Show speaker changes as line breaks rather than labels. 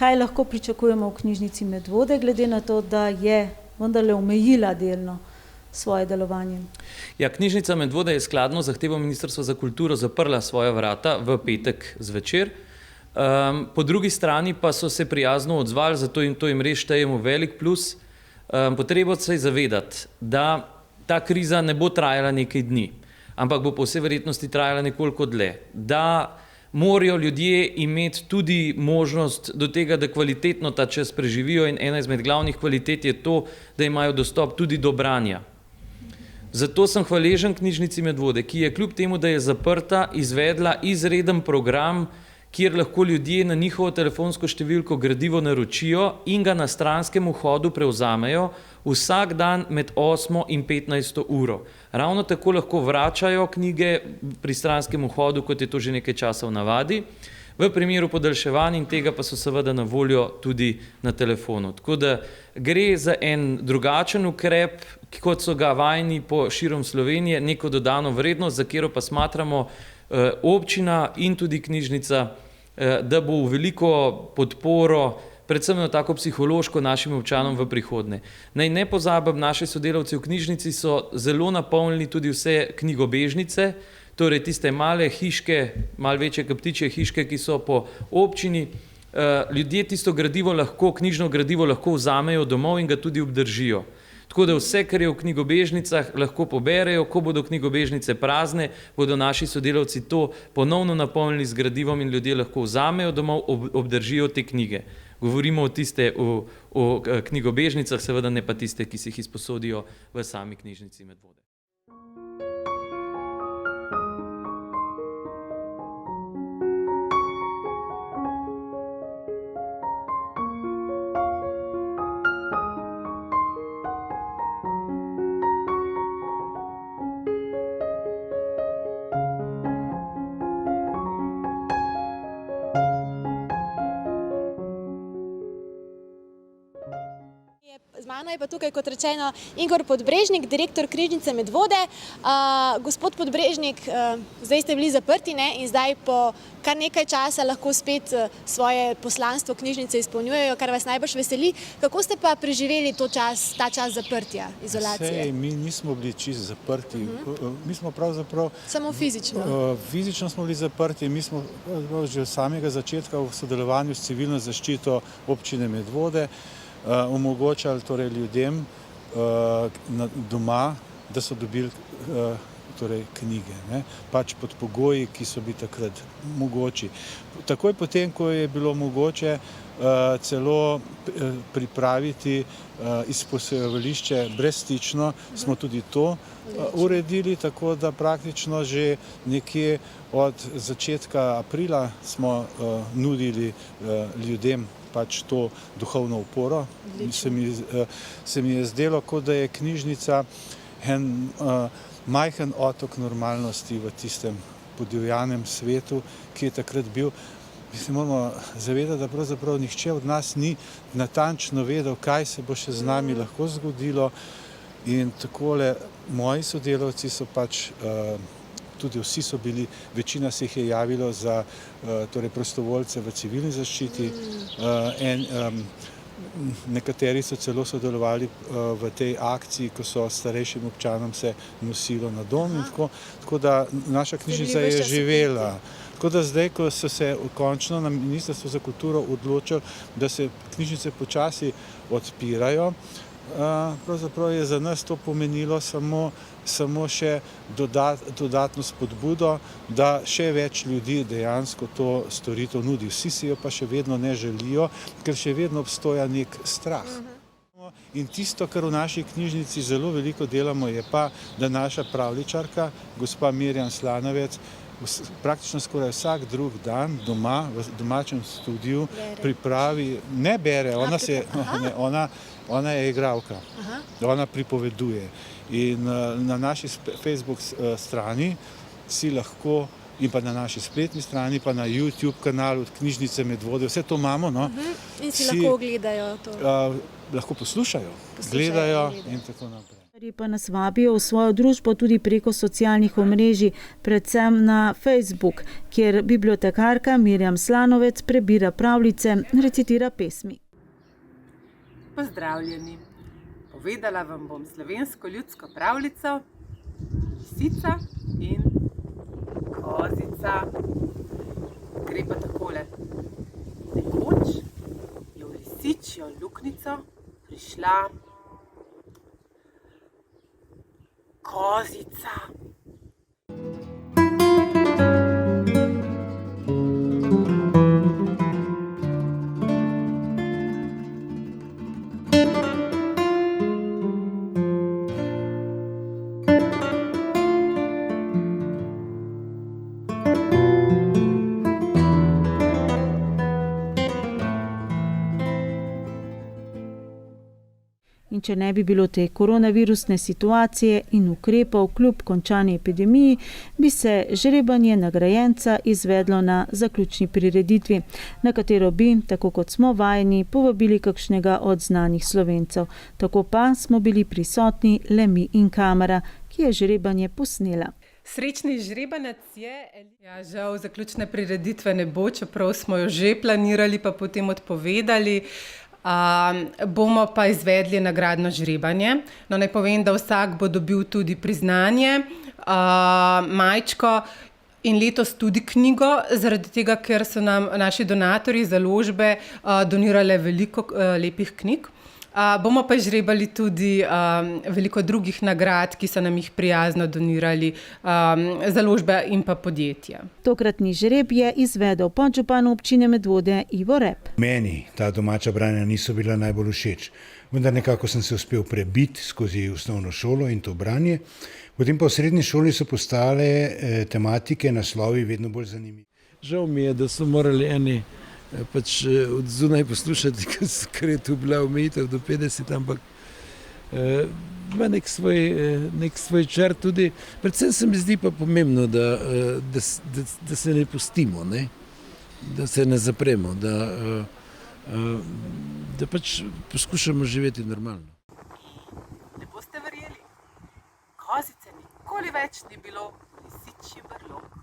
kaj lahko pričakujemo v knjižnici Medvode, glede na to, da je vendarle omejila delno svoje delovanje?
Ja, knjižnica Medvode je skladno z zahtevo Ministrstva za kulturo zaprla svoja vrata v petek zvečer. Po drugi strani pa so se prijazno odzvali, zato jim to res štejemo velik plus. Potrebo se je zavedati, da ta kriza ne bo trajala nekaj dni, ampak bo po vsej verjetnosti trajala nekoliko dlje. Da morajo ljudje imeti tudi možnost do tega, da kvalitetno ta čas preživijo, in ena izmed glavnih kvalitet je to, da imajo dostop tudi do branja. Zato sem hvaležen knjižnici Medvode, ki je kljub temu, da je zaprta, izvedla izreden program, kjer lahko ljudje na njihovo telefonsko številko gradivo naročijo in ga na stranskem vhodu prevzamejo vsak dan med 8 in 15 uro. Ravno tako lahko vračajo knjige pri stranskem vhodu, kot je to že nekaj časa v navadi. V primeru podaljševanja in tega pa so seveda na voljo tudi na telefonu. Tako da gre za en drugačen ukrep, kot so ga vajeni po širom Slovenije, neko dodano vrednost, za katero pa smatramo občina in tudi knjižnica, da bo v veliko podporo, predvsem na tako psihološko, našim občanom v prihodnje. Naj ne pozabim, naši sodelavci v knjižnici so zelo napolnili tudi vse knjigobežnice, torej tiste male hiške, malo večje kot ptičje hiške, ki so po občini. Ljudje tisto gradivo lahko, knjižno gradivo lahko vzamejo domov in ga tudi obdržijo. Tako da vse, kar je v knjigobežnicah, lahko poberejo. Ko bodo knjigobežnice prazne, bodo naši sodelavci to ponovno napolnili z gradivom in ljudje lahko vzamejo domov, obdržijo te knjige. Govorimo o knjigobežnicah, seveda ne pa tiste, ki si jih izposodijo v sami knjižnici Medvode.
Z mano je pa tukaj, kot rečeno, Igor Podbrežnik, direktor knjižnice Medvode. Gospod Podbrežnik, zdaj ste bili zaprti, ne? In zdaj po kar nekaj časa lahko spet svoje poslanstvo knjižnice izpolnjujejo, kar vas najbrž veseli. Kako ste pa preživeli ta čas zaprtja, izolacije?
Sej, mi nismo bili čisto zaprti. Mi smo pravzaprav...
Samo fizično?
Fizično smo bili zaprti. Mi smo že od samega začetka v sodelovanju s civilno zaščito občine Medvode omogočali torej ljudem doma, da so dobili torej knjige, ne? Pač pod pogoji, ki so bili takrat mogoči. Takoj potem, ko je bilo mogoče celo pripraviti izposojevališče brezstično, smo tudi to uredili, tako da praktično že nekje od začetka aprila smo nudili ljudem pač to duhovno oporo. Se mi je zdelo, kot da je knjižnica en majhen otok normalnosti v tistem podivjanem svetu, ki je takrat bil. Mi se moramo zavedati, da pravzaprav nihče od nas ni natančno vedel, kaj se bo še z nami lahko zgodilo. In takole moji sodelavci so pač, tudi vsi so bili, večina se jih je javilo za torej prostovoljce v civilni zaščiti. Nekateri so celo sodelovali v tej akciji, ko so starejšim občanom se nosilo na dom in tako da naša knjižnica je živela. Tako da zdaj, ko so se končno na Ministrstvu za kulturo odločili, da se knjižnice počasi odpirajo, pravzaprav je za nas to pomenilo samo še dodatno spodbudo, da še več ljudi dejansko to storitev nudi. Vsi si jo pa še vedno ne želijo, ker še vedno obstoja nek strah. In tisto, kar v naši knjižnici zelo veliko delamo, je pa, da naša pravljičarka, gospa Mirjam Slanovec, praktično skoraj vsak drug dan doma, v domačem studiu, pripravi, ne bere, ona je igralka, ona pripoveduje. In na naši Facebook strani si lahko, in pa na naši spletni strani, pa na YouTube kanalu Knjižnice Medvode, vse to imamo, no.
In si lahko ogledajo to?
Lahko poslušajo, gledajo in tako naprej.
Pa nas vabijo v svojo družbo tudi preko socialnih omrežij, predvsem na Facebook, kjer bibliotekarka Mirjam Slanovec prebira pravljice, recitira pesmi.
Pozdravljeni! Povedala vam bom slovensko ljudsko pravljico Lisica in kozica. Gre pa takole. Nekoč je v lisičjo luknjico prišla kozica.
In če ne bi bilo te koronavirusne situacije in ukrepov kljub končani epidemiji, bi se žrebanje nagrajenca izvedlo na zaključni prireditvi, na katero bi, tako kot smo vajeni, povabili kakšnega od znanih Slovencev. Tako pa smo bili prisotni le mi in kamera, ki je žrebanje posnela.
Srečni žrebanec je. Ja, žal zaključne prireditve ne bo, čeprav smo jo že planirali, pa potem odpovedali. Bomo pa izvedli nagradno žrebanje. No, naj povem, da vsak bo dobil tudi priznanje, majčko in letos tudi knjigo, zaradi tega, ker so nam naši donatorji založbe donirale veliko lepih knjig. Bomo pa izžrebali tudi veliko drugih nagrad, ki so nam jih prijazno donirali založbe in pa podjetja.
Tokratni žreb je izvedel podžupan občine Medvode Ivo Rep.
Meni ta domača branja niso bila najbolj všeč, vendar nekako sem se uspel prebiti skozi osnovno šolo in to branje. Potem pa v srednji šoli so postale tematike, naslovi vedno bolj zanimivi.
Žal mi je, da so morali eni od zunaj poslušati, ker je tu bila omejitev do 50, ampak ima nek svoj čar tudi. Predvsem se mi zdi pa pomembno, da se ne pustimo, ne? Da se ne zapremo, da pač poskušamo živeti normalno.
Ne boste verjeli, kozice nikoli več ni bilo v lisičji brlog.